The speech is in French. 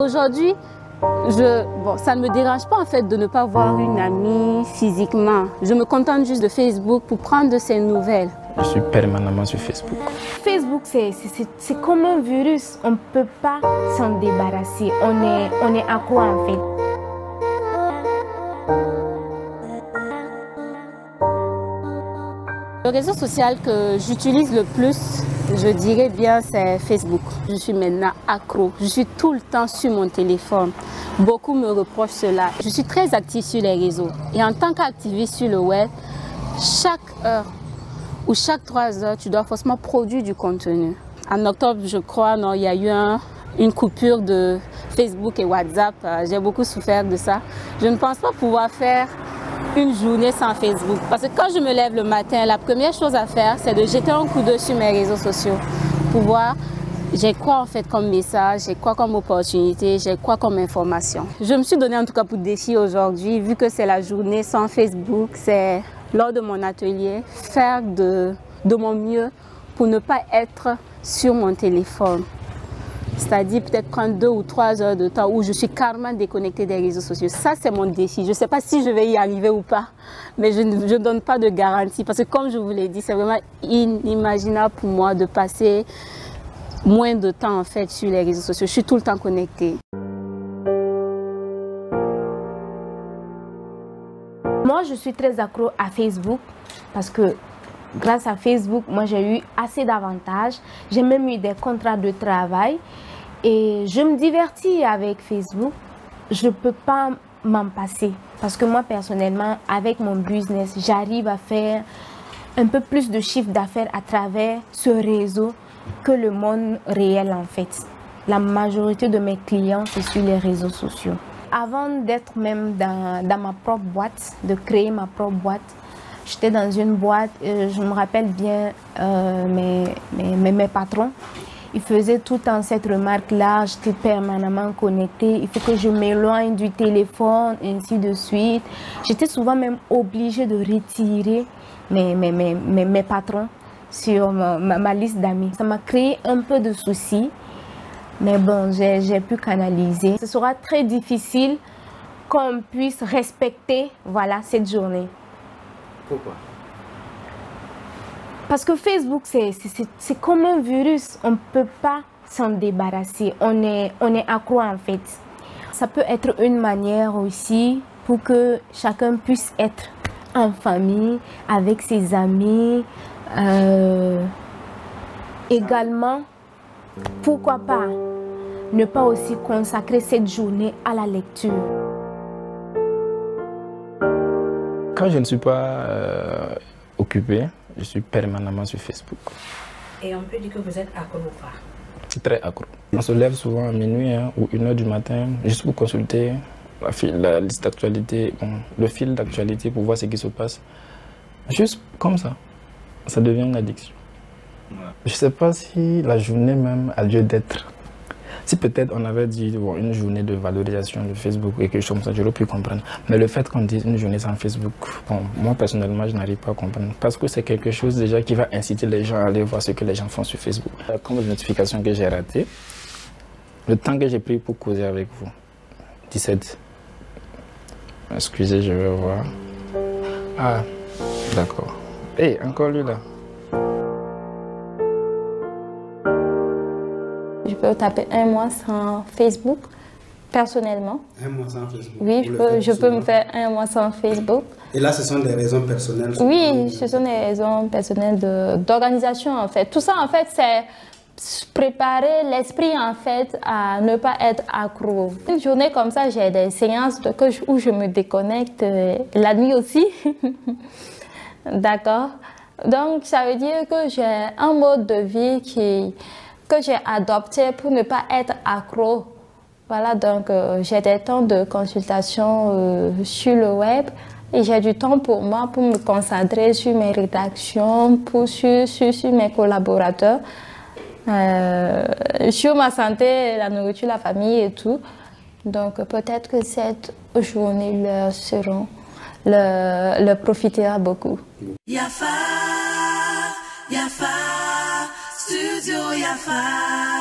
Aujourd'hui, ça ne me dérange pas en fait de ne pas voir une amie physiquement. Je me contente juste de Facebook pour prendre de ses nouvelles. Je suis permanemment sur Facebook. Facebook, c'est comme un virus. On ne peut pas s'en débarrasser. On est accro en fait. Le réseau social que j'utilise le plus, je dirais bien, c'est Facebook. Je suis maintenant accro. Je suis tout le temps sur mon téléphone. Beaucoup me reprochent cela. Je suis très active sur les réseaux. Et en tant qu'activiste sur le web, chaque heure ou chaque 3 heures, tu dois forcément produire du contenu. En octobre, je crois, il y a eu une coupure de Facebook et WhatsApp. J'ai beaucoup souffert de ça. Je ne pense pas pouvoir faire une journée sans Facebook. Parce que quand je me lève le matin, la première chose à faire, c'est de jeter un coup d'œil sur mes réseaux sociaux pour voir j'ai quoi en fait comme message, j'ai quoi comme opportunité, j'ai quoi comme information. Je me suis donné en tout cas pour défi aujourd'hui, vu que c'est la journée sans Facebook, c'est lors de mon atelier, faire de mon mieux pour ne pas être sur mon téléphone. C'est-à-dire peut-être prendre 2 ou 3 heures de temps où je suis carrément déconnectée des réseaux sociaux. Ça, c'est mon défi. Je ne sais pas si je vais y arriver ou pas, mais je ne donne pas de garantie. Parce que comme je vous l'ai dit, c'est vraiment inimaginable pour moi de passer moins de temps en fait sur les réseaux sociaux. Je suis tout le temps connectée. Moi, je suis très accro à Facebook parce que grâce à Facebook, moi j'ai eu assez d'avantages. J'ai même eu des contrats de travail et je me divertis avec Facebook. Je ne peux pas m'en passer parce que moi personnellement, avec mon business, j'arrive à faire un peu plus de chiffre d'affaires à travers ce réseau que le monde réel en fait. La majorité de mes clients, c'est sur les réseaux sociaux. Avant d'être même dans ma propre boîte, de créer ma propre boîte, j'étais dans une boîte, je me rappelle bien mes patrons, ils faisaient tout le temps cette remarque-là, j'étais permanemment connectée, il faut que je m'éloigne du téléphone, ainsi de suite. J'étais souvent même obligée de retirer mes patrons sur ma liste d'amis. Ça m'a créé un peu de soucis, mais bon, j'ai pu canaliser. Ce sera très difficile qu'on puisse respecter cette journée. Pourquoi? Parce que Facebook, c'est comme un virus. On ne peut pas s'en débarrasser. On est accro en fait. Ça peut être une manière aussi pour que chacun puisse être en famille, avec ses amis. Également, pourquoi pas ne pas aussi consacrer cette journée à la lecture. Quand je ne suis pas occupé, je suis permanemment sur Facebook. Et on peut dire que vous êtes accro ou pas? Très accro. On se lève souvent à minuit ou 1h du matin juste pour consulter la liste d'actualité, le fil d'actualité pour voir ce qui se passe. Juste comme ça, ça devient une addiction. Je ne sais pas si la journée même a lieu d'être. Si peut-être on avait dit une journée de valorisation de Facebook et quelque chose comme ça, j'aurais pu comprendre. Mais le fait qu'on dise une journée sans Facebook, moi personnellement, je n'arrive pas à comprendre. Parce que c'est quelque chose déjà qui va inciter les gens à aller voir ce que les gens font sur Facebook. Comme de notification que j'ai ratée, le temps que j'ai pris pour causer avec vous, 17. Excusez, je vais voir. Ah, d'accord. Hé, encore lui là. Je peux taper 1 mois sans Facebook, personnellement. 1 mois sans Facebook? Oui, je peux me faire 1 mois sans Facebook. Et là, ce sont des raisons personnelles? Oui, ce sont des raisons personnelles d'organisation, en fait. Tout ça, en fait, c'est préparer l'esprit, en fait, à ne pas être accro. Une journée comme ça, j'ai des séances où je me déconnecte la nuit aussi. D'accord? Donc, ça veut dire que j'ai un mode de vie que j'ai adopté pour ne pas être accro. Voilà, donc j'ai des temps de consultation sur le web et j'ai du temps pour moi pour me concentrer sur mes rédactions, sur mes collaborateurs, sur ma santé, la nourriture, la famille et tout. Donc peut-être que cette journée leur profitera beaucoup. Yafa, Yafa, Studio Yafa.